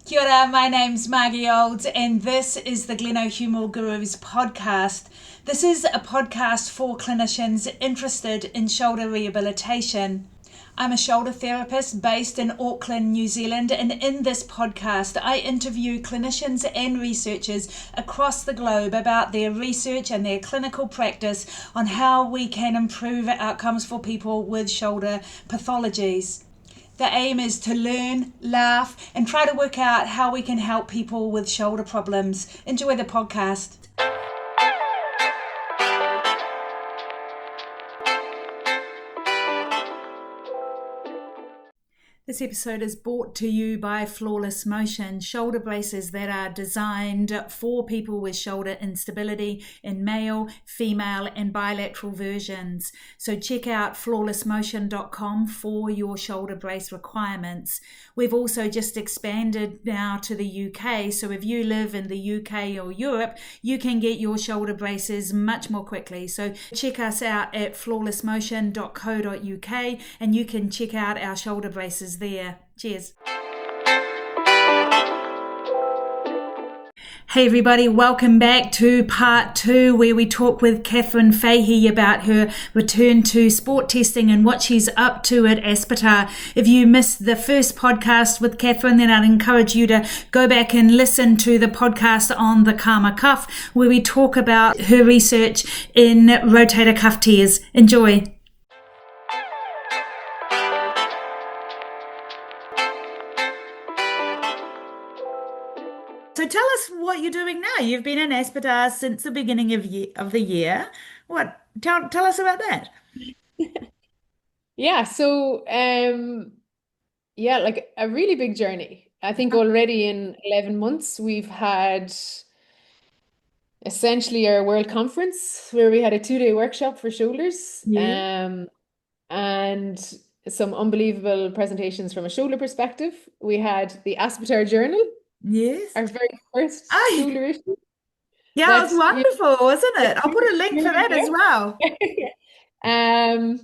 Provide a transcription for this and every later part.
Kia ora, my name's Margie Olds, and this is the Glenohumeral Gurus podcast. This is a podcast for clinicians interested in shoulder rehabilitation. I'm a shoulder therapist based in Auckland, New Zealand, and in this podcast, I interview clinicians and researchers across the globe about their research and their clinical practice on how we can improve outcomes for people with shoulder pathologies. The aim is to learn, laugh, and try to work out how we can help people with shoulder problems. Enjoy the podcast. This episode is brought to you by Flawless Motion, shoulder braces that are designed for people with shoulder instability in male, female, and bilateral versions. So check out flawlessmotion.com for your shoulder brace requirements. We've also just expanded now to the UK, so if you live in the UK or Europe, you can get your shoulder braces much more quickly. So check us out at flawlessmotion.co.uk and you can check out our shoulder braces there. Cheers. Hey everybody, welcome back to part 2 where we talk with Kathryn Fahy about her return to sport testing and what she's up to at Aspetar. If you missed the first podcast with Kathryn, then I'd encourage you to go back and listen to the podcast on the Karma Cuff where we talk about her research in rotator cuff tears. Enjoy. So tell us what you're doing now. You've been in Aspetar since the beginning of the year. What? Tell us about that. Yeah, so yeah, like a really big journey. I think already in 11 months we've had essentially our world conference where we had a 2-day workshop for shoulders, Yeah. and some unbelievable presentations from a shoulder perspective. We had the Aspetar Journal, Yes. our very first Oh, shoulder issue yeah, it was that wonderful, wasn't it? I'll you put a link you for were that as well. there. Um,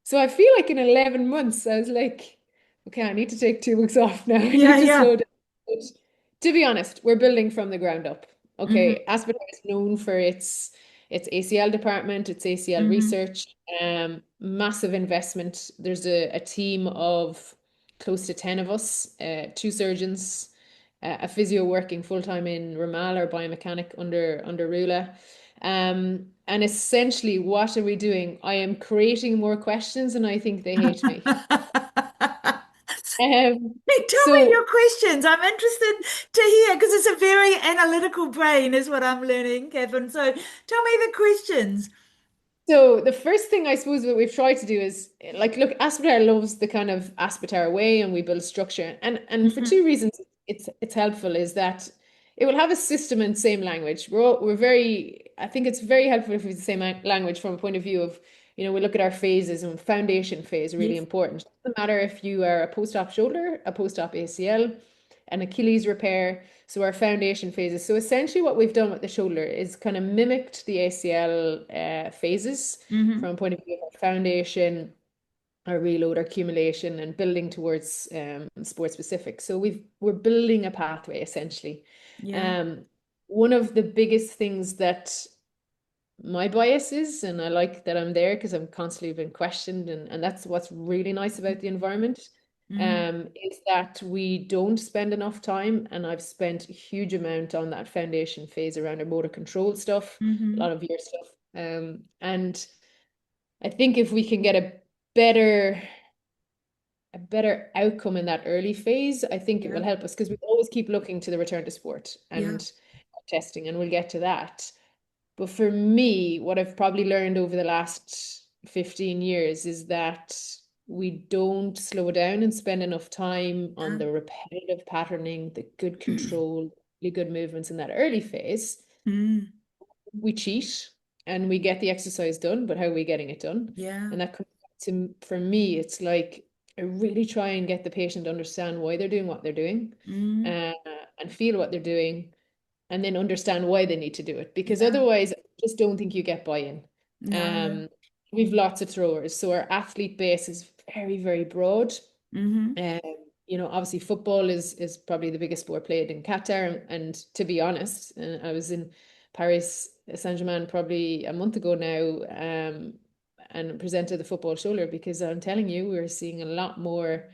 so I feel like in 11 months, I was like, okay, I need to take 2 weeks off now. I Yeah, need to yeah. slow down. But to be honest, we're building from the ground up. Mm-hmm. Okay, Aspetar is known for its ACL department, its ACL Mm-hmm. research, massive investment. There's a team of close to 10 of us, two surgeons, a physio working full-time in Ramal or biomechanic under Rula. And essentially, what are we doing? I am creating more questions and I think they hate me. Hey, tell me So your questions. I'm interested to hear because it's a very analytical brain, is what I'm learning, Kevin. So tell me the questions. So the first thing I suppose what we've tried to do is like look, Aspetar loves the kind of Aspetar way and we build structure. And for Mm-hmm. two reasons it's helpful is that it will have a system and same language. We're very I think it's very helpful if it's the same language from a point of view of, we look at our phases and foundation phase really Yes. important. It doesn't matter if you are a post-op shoulder, a post-op ACL, an Achilles repair. So our foundation phases. So essentially what we've done with the shoulder is kind of mimicked the ACL phases Mm-hmm. from a point of view of foundation, our reload, our accumulation, and building towards sport specific. So we're building a pathway essentially. Yeah. Um, One of the biggest things that my bias is, and I like that I'm there because I'm constantly being questioned, and that's what's really nice about the environment, Mm-hmm. is that we don't spend enough time, and I've spent a huge amount on that foundation phase around our motor control stuff, a Mm-hmm. lot of your stuff. And I think if we can get better a better outcome in that early phase, I think it Yeah. will help us because we always keep looking to the return to sport Yeah. and testing, and we'll get to that. But for me, what I've probably learned over the last 15 years is that we don't slow down and spend enough time on Yeah. the repetitive patterning, the good control, the good movements in that early phase. Mm. We cheat and we get the exercise done, but how are we getting it done? Yeah. And that comes back to, for me, it's like I really try and get the patient to understand why they're doing what they're doing, Mm. uh, and feel what they're doing and then understand why they need to do it. Because Yeah. otherwise, I just don't think you get buy-in. No. Um, we've lots of throwers, so our athlete base is very, very broad. Mm-hmm. Um, Obviously football is probably the biggest sport played in Qatar. And to be honest, I was in Paris Saint-Germain probably a month ago now, and presented the football shoulder, because I'm telling you, we're seeing Yeah. a lot more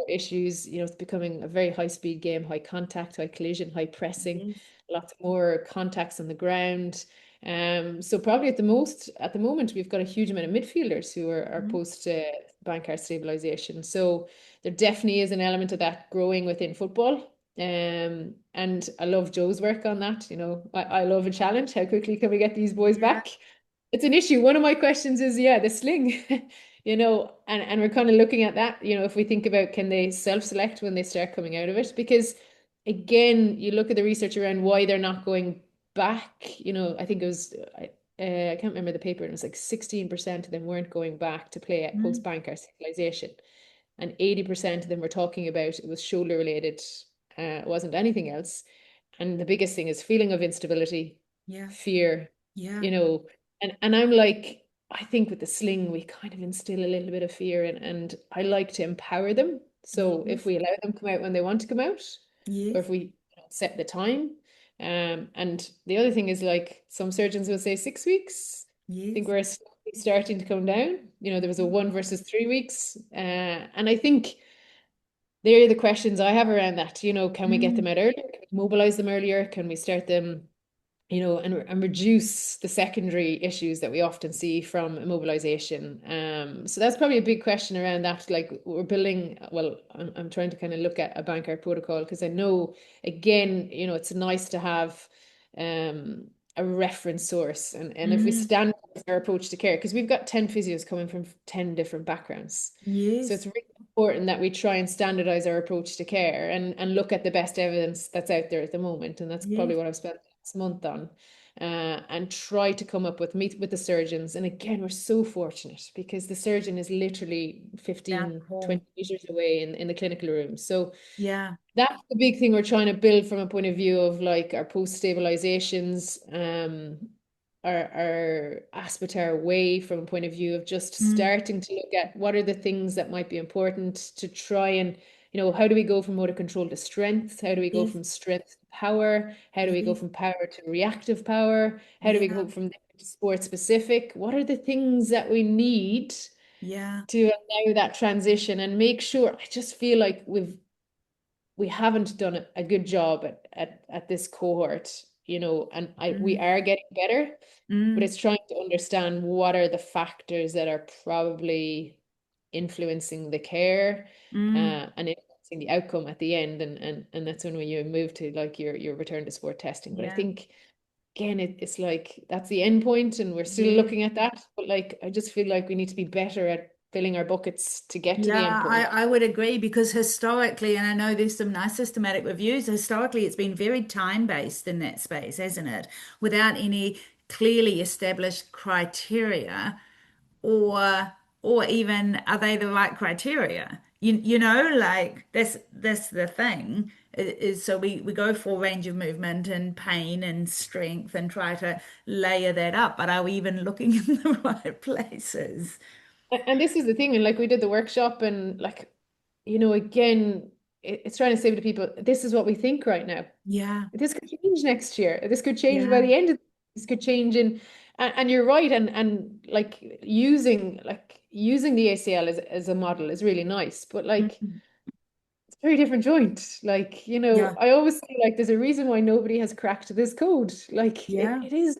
issues. It's becoming a very high speed game, high contact, high collision, high pressing, Yes. lots more contacts on the ground. So probably at the moment, we've got a huge amount of midfielders who are Mm. post Bankart stabilization. So there definitely is an element of that growing within football. And I love Joe's work on that. I love a challenge. How quickly can we get these boys Yeah. back? It's an issue. One of my questions is, yeah, the sling, and we're kind of looking at that, if we think about, can they self-select when they start coming out of it? Because again, you look at the research around why they're not going back. I think it was, I can't remember the paper, and it was like 16% of them weren't going back to play at Mm. post-Bankart stabilization. And 80% of them were talking about it was shoulder related, it wasn't anything else. And the biggest thing is feeling of instability, Yeah. fear, Yeah. you know. And I'm like, I think with the sling, we kind of instill a little bit of fear, and I like to empower them. So if Yes. we allow them to come out when they want to come out, or Yes. if we set the time. And the other thing is, like, some surgeons will say 6 weeks. I think Yes. we're slowly starting to come down. There was a 1 versus 3 weeks. And I think there are the questions I have around that. Can we get Mm. them out earlier? Can we mobilize them earlier? Can we start them, and reduce the secondary issues that we often see from immobilization? So that's probably a big question around that. Like, we're building, well, I'm trying to kind of look at a Bankart protocol, because I know, again, it's nice to have a reference source. And if we Mm. stand our approach to care, because we've got 10 physios coming from 10 different backgrounds. So it's Yes. really important that we try and standardize our approach to care, and look at the best evidence that's out there at the moment. And that's probably Yes. what I've spent this month on, and try to come up with, meet with the surgeons. And again, we're so fortunate, because the surgeon is literally Down 15, the hall. 20 meters away in the clinical room. So Yeah. that's the big thing we're trying to build from a point of view of, like, our post stabilizations, our Aspetar way, from a point of view of just Mm. starting to look at what are the things that might be important to try and, how do we go from motor control to strength? How do we go Yes. from strength to power? How do we go Yes. from power to reactive power? How do we Yeah. go from sport specific? What are the things that we need Yeah. to allow that transition and make sure? I just feel like we haven't done a good job at this cohort, and we Mm. are getting better, but Mm. it's trying to understand what are the factors that are probably influencing the care, Mm. and influencing the outcome at the end. And that's when you move to, like, your return to sport testing. But I Yeah. think, again, it's like that's the end point, and we're still Yes. looking at that. But, like, I just feel like we need to be better at filling our buckets to get to Yeah, the end point. I would agree because historically, and I know there's some nice systematic reviews, historically it's been very time-based in that space, hasn't it? Without any clearly established criteria or even are they the right criteria? Like that's the thing is so we go for range of movement and pain and strength and try to layer that up, but are we even looking in the right places? And this is the thing, and, like, we did the workshop, and, like, again, it's trying to say to people, this is what we think right now. Yeah, This could change next year. This could change by yeah. the end of this could change in, and you're right. And like, using the ACL as a model is really nice, but, like, Mm. it's a very different joint. Like, Yeah, I always say, like, there's a reason why nobody has cracked this code. Like, it, yeah, it is,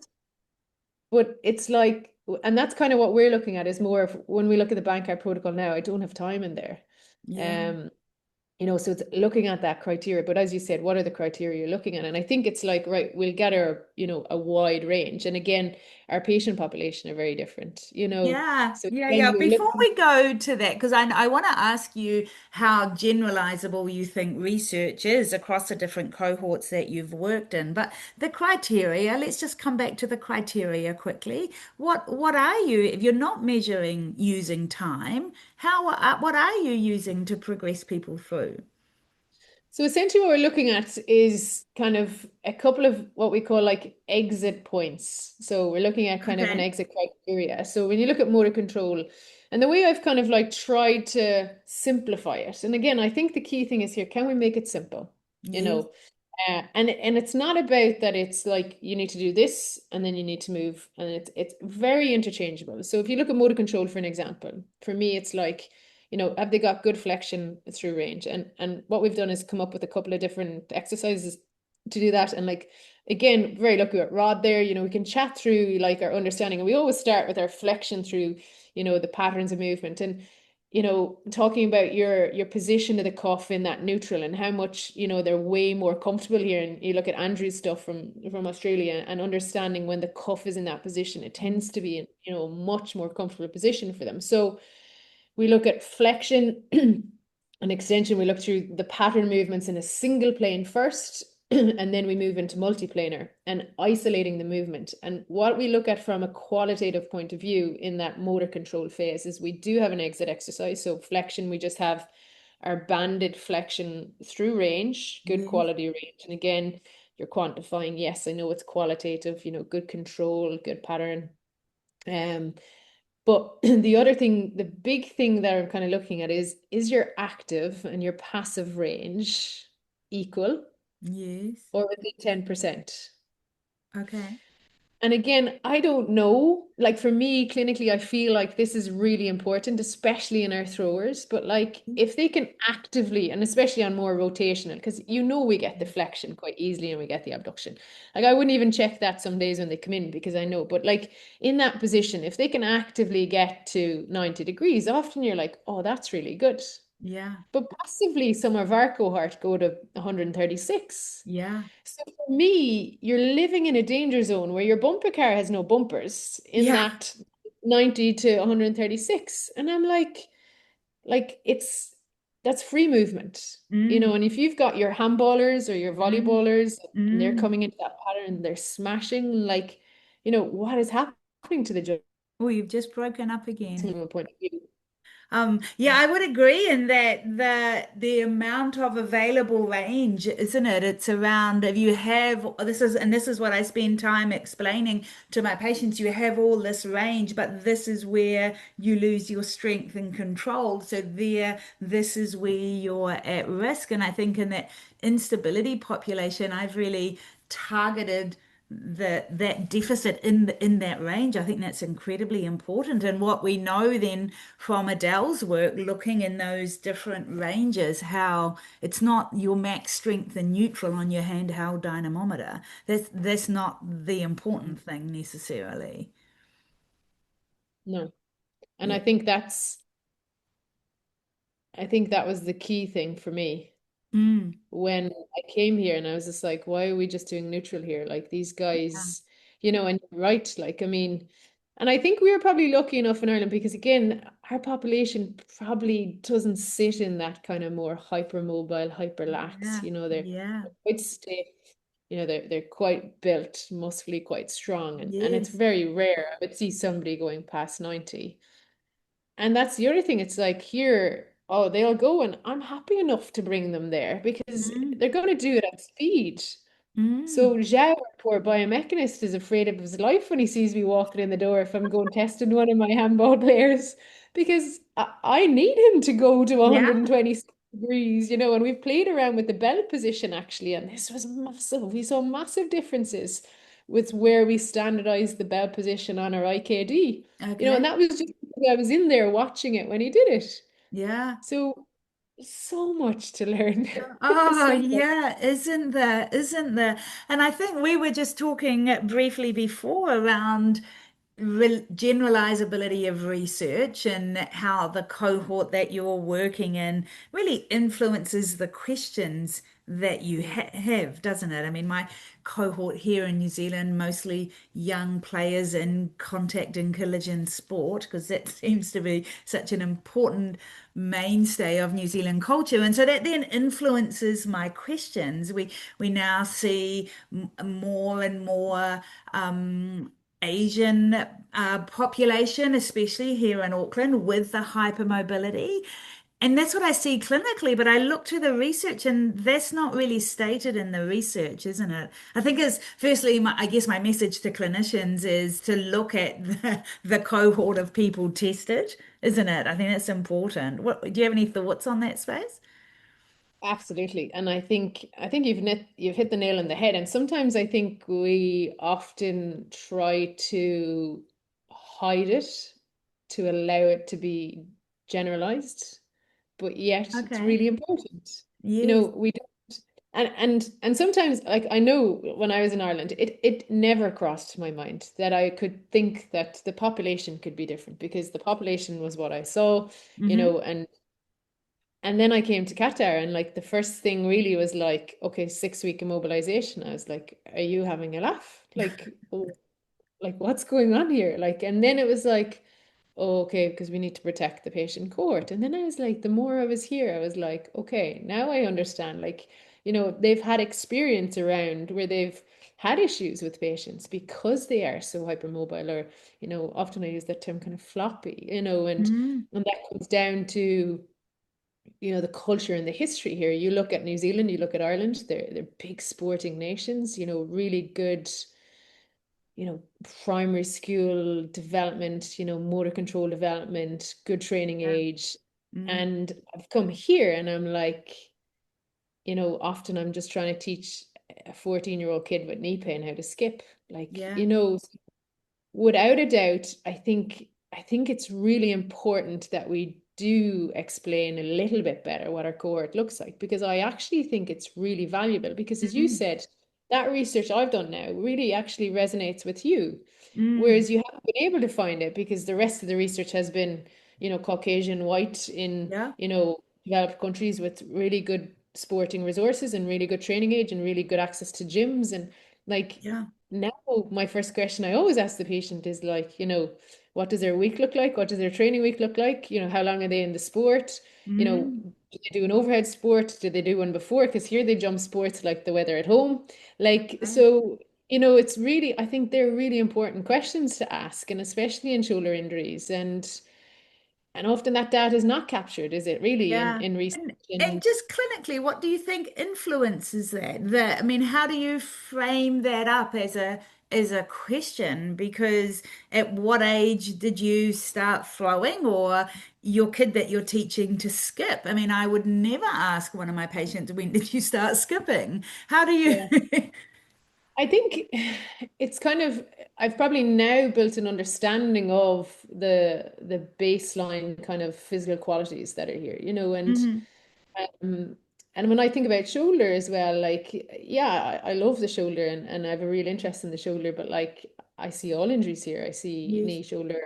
but it's like, and that's kind of what we're looking at, is more of, when we look at the Bankart protocol now, I don't have time in there. yeah. Um, so it's looking at that criteria. But as you said, what are the criteria you're looking at? And I think it's like, right, we'll gather, a wide range. And again, our patient population are very different, Yeah, so yeah, again, yeah. we're Before looking. we go to that, because I want to ask you how generalizable you think research is across the different cohorts that you've worked in. But the criteria, let's just come back to the criteria quickly. What are you, if you're not measuring using time, what are you using to progress people through? So essentially what we're looking at is kind of a couple of what we call like exit points. So we're looking at kind of an Okay. exit criteria. So when you look at motor control, and the way I've kind of like tried to simplify it, and again, I think the key thing is here, can we make it simple? You Yes. know, and it's not about that it's like you need to do this and then you need to move, and it's very interchangeable. So if you look at motor control for an example, for me it's like, have they got good flexion through range? And what we've done is come up with a couple of different exercises to do that. And like again, very lucky with Rod there, we can chat through like our understanding. And we always start with our flexion through, the patterns of movement. And talking about your position of the cuff in that neutral and how much, they're way more comfortable here. And you look at Andrew's stuff from Australia and understanding when the cuff is in that position, it tends to be in, a much more comfortable position for them. So we look at flexion and extension. We look through the pattern movements in a single plane first, and then we move into multiplanar and isolating the movement. And what we look at from a qualitative point of view in that motor control phase is we do have an exit exercise. So flexion, we just have our banded flexion through range, good Yes. quality range. And again, you're quantifying, yes, I know it's qualitative, good control, good pattern. But the other thing, the big thing that I'm kind of looking at is your active and your passive range equal Yes. or within 10%? Okay. And again, I don't know. Like for me, clinically, I feel like this is really important, especially in our throwers. But like if they can actively, and especially on more rotational, because we get the flexion quite easily and we get the abduction. Like I wouldn't even check that some days when they come in because I know. But like in that position, if they can actively get to 90 degrees, often you're like, oh, that's really good. Yeah. But passively, some of our cohort go to 136. Yeah. So for me, you're living in a danger zone where your bumper car has no bumpers in Yeah. that 90 to 136. And I'm like that's free movement, Mm. and if you've got your handballers or your Mm. volleyballers and they're Mm. coming into that pattern, they're smashing, like, what is happening to the joint Oh, you've just broken up again. from a point of view? Yeah, I would agree in that the amount of available range, isn't it? It's around if you have this is what I spend time explaining to my patients. You have all this range, but this is where you lose your strength and control. So this is where you're at risk. And I think in that instability population, I've really targeted that deficit in that range. I think that's incredibly important. And what we know then from Adele's work, looking in those different ranges, how it's not your max strength and neutral on your handheld dynamometer. That's not the important thing necessarily. No. And Yeah. I think that was the key thing for me Mm. when I came here, and I was just like, why are we just doing neutral here? Like these Yeah. guys, and you're right, like, I mean, and I think we were probably lucky enough in Ireland because again, our population probably doesn't sit in that kind of more hypermobile, hyperlax, Yeah. Yeah. they're quite stiff, they're quite built, muscly, quite strong, and it's Yes. very rare I would see somebody going past 90. And that's the other thing. It's like here, oh, they'll go, and I'm happy enough to bring them there because Mm. they're going to do it at speed. Mm. So Zhao, our poor biomechanist, is afraid of his life when he sees me walking in the door if I'm going testing one of my handball players because I need him to go to Yeah. 126 degrees, and we've played around with the belt position actually, and this was massive. We saw massive differences with where we standardized the belt position on our IKD, and Okay. that was just because I was in there watching it when he did it. Yeah. So, so much to learn there. Oh, So much. yeah, isn't there? Isn't there? And I think we were just talking briefly before around generalizability of research and how the cohort that you're working in really influences the questions that you have, doesn't it? I mean, my cohort here in New Zealand, mostly young players in contact and collision sport, because that seems to be such an important mainstay of New Zealand culture. And so that then influences my questions. We now see more and more Asian population, especially here in Auckland, with the hypermobility. And that's what I see clinically, but I look to the research and that's not really stated in the research, isn't it? I think is firstly, I guess my message to clinicians is to look at the cohort of people tested, isn't it? I think that's important. What, do you have any thoughts on that space? Absolutely. And I think you've hit the nail on the head. And sometimes I think we often try to hide it to allow it to be generalized, but yet it's Okay. really important. Yes. We don't and sometimes like I know when I was in Ireland, it never crossed my mind that I could think that the population could be different because the population was what I saw, Mm-hmm. and then I came to Qatar, and like the first thing really was like, okay, 6 week immobilization. I was like, are you having a laugh? Like, oh, like what's going on here? Like, and then it was like, oh, okay, because we need to protect the patient cohort. And then I was like, the more I was here, I was like, okay, now I understand. Like, they've had experience around where they've had issues with patients because they are so hypermobile, or, often I use that term kind of floppy, Mm. and that comes down to the culture and the history here. You look at New Zealand, you look at Ireland, they're big sporting nations, really good, primary school development, motor control development, good training Yeah. age. Mm. And I've come here and I'm like, often I'm just trying to teach a 14-year-old kid with knee pain how to skip. Like, Yeah. without a doubt, I think it's really important that we do explain a little bit better what our cohort looks like, because I actually think it's really valuable, because as you Mm. said, that research I've done now really actually resonates with you, Mm. whereas you haven't been able to find it because the rest of the research has been, Caucasian white in, Yeah. developed countries with really good sporting resources and really good training age and really good access to gyms. And like, Yeah. now my first question I always ask the patient is like, what does their week look like? What does their training week look like? How long are they in the sport? Mm. Do they do an overhead sport? Do they do one before? Because here they jump sports like the weather at home. Like, Right. so, it's really, I think they're really important questions to ask, and especially in shoulder injuries. And often that data is not captured, is it really, in, Yeah. in research? And And just clinically, what do you think influences that? I mean, how do you frame that up as a question? Because at what age did you start flowing, or your kid that you're teaching to skip? I mean, I would never ask one of my patients, when did you start skipping? How do you? yeah. I think it's kind of, I've probably now built an understanding of the baseline kind of physical qualities that are here, Mhm. um, and when I think about shoulder as well, like, yeah, I love the shoulder, and I have a real interest in the shoulder, but like I see all injuries here. I see Yes. knee, shoulder,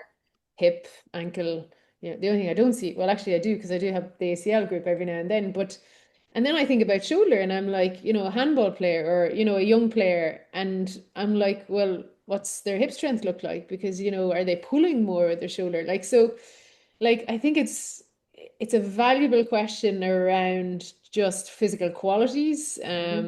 hip, ankle. The only thing I don't see, well, actually I do, because I do have the ACL group every now and then, but and then I think about shoulder and I'm like, a handball player, or, a young player. And I'm like, well, what's their hip strength look like? Because, are they pulling more with their shoulder? Like, so, like, I think it's a valuable question around just physical qualities. Yes.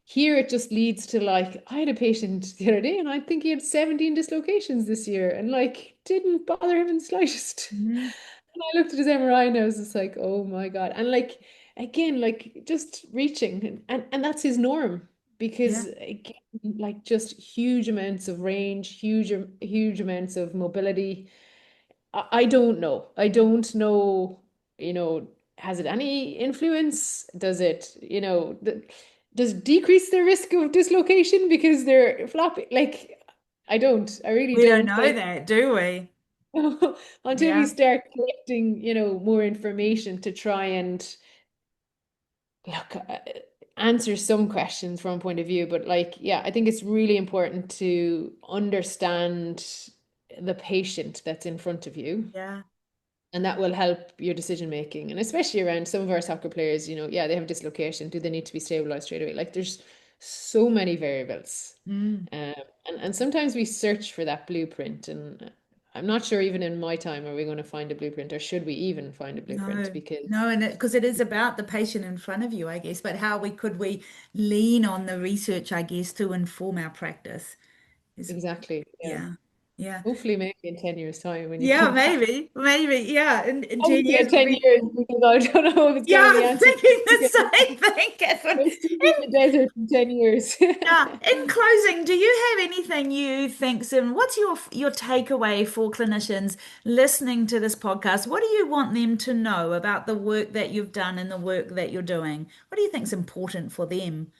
Here it just leads to, like, I had a patient the other day and I think he had 17 dislocations this year and like didn't bother him in the slightest. Mhm. And I looked at his MRI and I was just like, oh my God. And like, again, like just reaching, and that's his norm, because Yeah. again, like just huge amounts of range, huge amounts of mobility. I don't know. I don't know, has it any influence? Does it, does it decrease the risk of dislocation because they're floppy? Like, I don't. I really We don't don't. know But that, do we? until we Yeah. start collecting, more information to try and look, answer some questions from a point of view. But like, yeah, I think it's really important to understand the patient that's in front of you, Yeah. and that will help your decision making. And especially around some of our soccer players, yeah, they have dislocation. Do they need to be stabilized straight away? Like, there's so many variables. Mm. Um, and sometimes we search for that blueprint. And I'm not sure even in my time are we going to find a blueprint, or should we even find a blueprint? No, Because no, and because it is about the patient in front of you, I guess, but how we lean on the research, I guess, to inform our practice is, exactly, yeah. yeah. Yeah. Hopefully maybe in 10 years' time when you Yeah, come back. maybe. Yeah. In 10 Hopefully years, in we'll 10 be. years, because I don't know if it's Yeah, going to be I'm answered. thinking the same thing, Kathryn. We'll still be in the desert in 10 years. Yeah. In closing, do you have anything you think, Sim? What's your takeaway for clinicians listening to this podcast? What do you want them to know about the work that you've done and the work that you're doing? What do you think is important for them?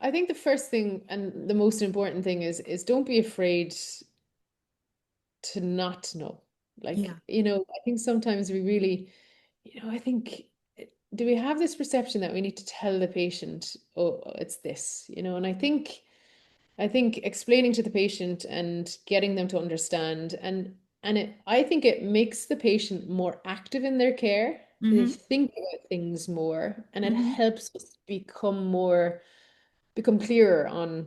I think the first thing and the most important thing is don't be afraid to not know. Yeah. Like, I think sometimes we really, I think, do we have this perception that we need to tell the patient, oh, it's this, and I think explaining to the patient and getting them to understand I think it makes the patient more active in their care. They Mm-hmm. think about things more and it Mm-hmm. helps us become clearer on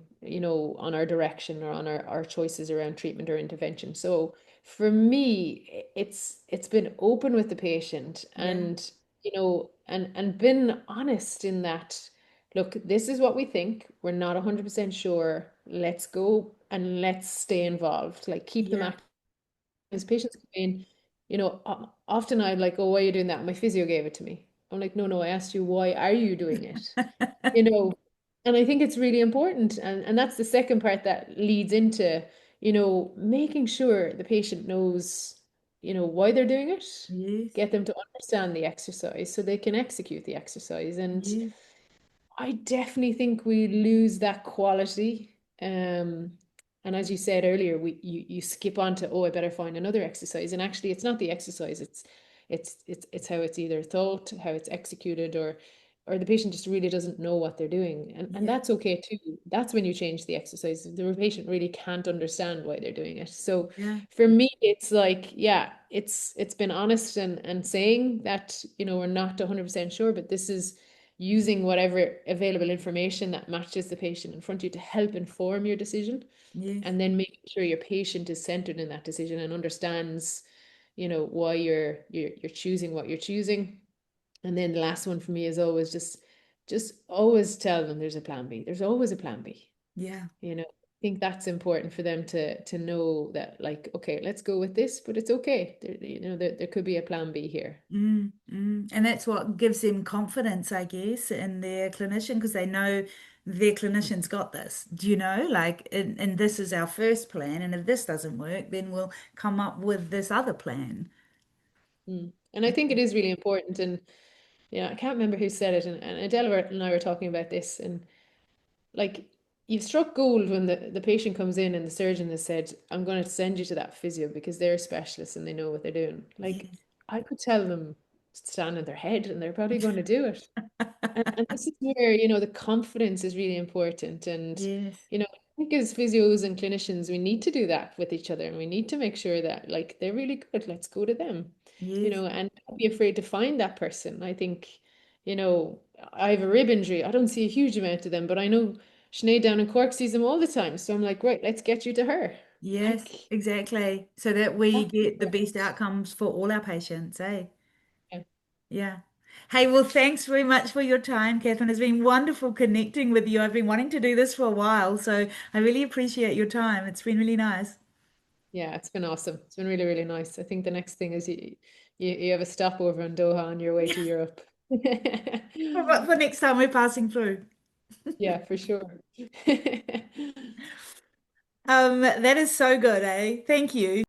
our direction or on our choices around treatment or intervention. So for me, it's been open with the patient Yeah. and been honest in that, look, this is what we think. We're not 100% sure. Let's go and let's stay involved. Like keep them Yeah. active. As patients come in, often I'm like, oh, why are you doing that? My physio gave it to me. I'm like, no, I asked you, why are you doing it? you know and I think it's really important, and that's the second part that leads into making sure the patient knows why they're doing it, Yes. get them to understand the exercise so they can execute the exercise. And Yes. I definitely think we lose that quality. And as you said earlier, you skip on to, oh, I better find another exercise. And actually it's not the exercise, it's how it's either thought, how it's executed, or the patient just really doesn't know what they're doing. And Yeah. that's okay too. That's when you change the exercise. The patient really can't understand why they're doing it. So Yeah. for me, it's like, yeah, it's been honest and saying that, we're not 100% sure, but this is using whatever available information that matches the patient in front of you to help inform your decision, Yes. and then making sure your patient is centered in that decision and understands why you're choosing what you're choosing. And then the last one for me is always just always tell them there's a plan B. There's always a plan B. Yeah. I think that's important for them to know that, like, okay, let's go with this, but it's okay. There could be a plan B here. And that's what gives them confidence, I guess, in their clinician because they know their clinician's got this. Do you know? Like, and this is our first plan, and if this doesn't work, then we'll come up with this other plan. And I think it is really important. And I can't remember who said it, and Adele and I were talking about this, and like, you've struck gold when the patient comes in and the surgeon has said, I'm going to send you to that physio because they're specialists and they know what they're doing. Like, Yes. I could tell them to stand on their head and they're probably going to do it. And this is where, the confidence is really important. And, Yes. I think as physios and clinicians, we need to do that with each other, and we need to make sure that, like, they're really good. Let's go to them, Yes. and don't be afraid to find that person. I think, I have a rib injury. I don't see a huge amount of them, but I know Sinead down in Cork sees them all the time. So I'm like, right, let's get you to her. Yes, Like, exactly. So that we that's get the best important. outcomes for all our patients, eh? Yeah. Yeah. Hey, well, thanks very much for your time, Kathryn. It's been wonderful connecting with you. I've been wanting to do this for a while, so I really appreciate your time. It's been really nice. Yeah, it's been awesome. It's been really, really nice. I think the next thing is you have a stopover in Doha on your way to Europe. For next time we're passing through. Yeah, for sure. That is so good, eh? Thank you.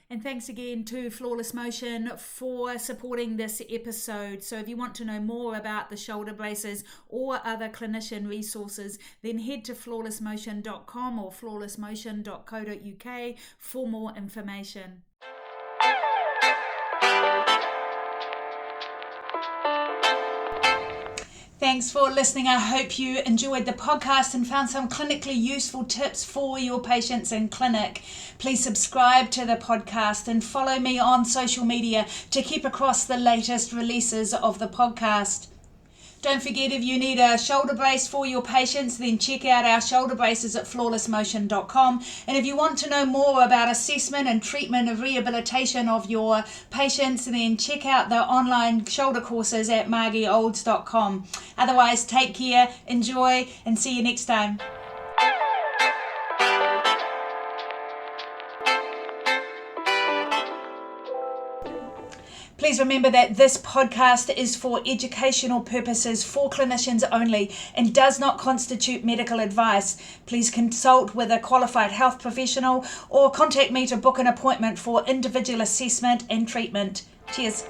And thanks again to Flawless Motion for supporting this episode. So, if you want to know more about the shoulder braces or other clinician resources, then head to flawlessmotion.com or flawlessmotion.co.uk for more information. Thanks for listening. I hope you enjoyed the podcast and found some clinically useful tips for your patients in clinic. Please subscribe to the podcast and follow me on social media to keep across the latest releases of the podcast. Don't forget, if you need a shoulder brace for your patients, then check out our shoulder braces at flawlessmotion.com. And if you want to know more about assessment and treatment of rehabilitation of your patients, then check out the online shoulder courses at margieolds.com. Otherwise, take care, enjoy, and see you next time. Please remember that this podcast is for educational purposes for clinicians only and does not constitute medical advice. Please consult with a qualified health professional or contact me to book an appointment for individual assessment and treatment. Cheers.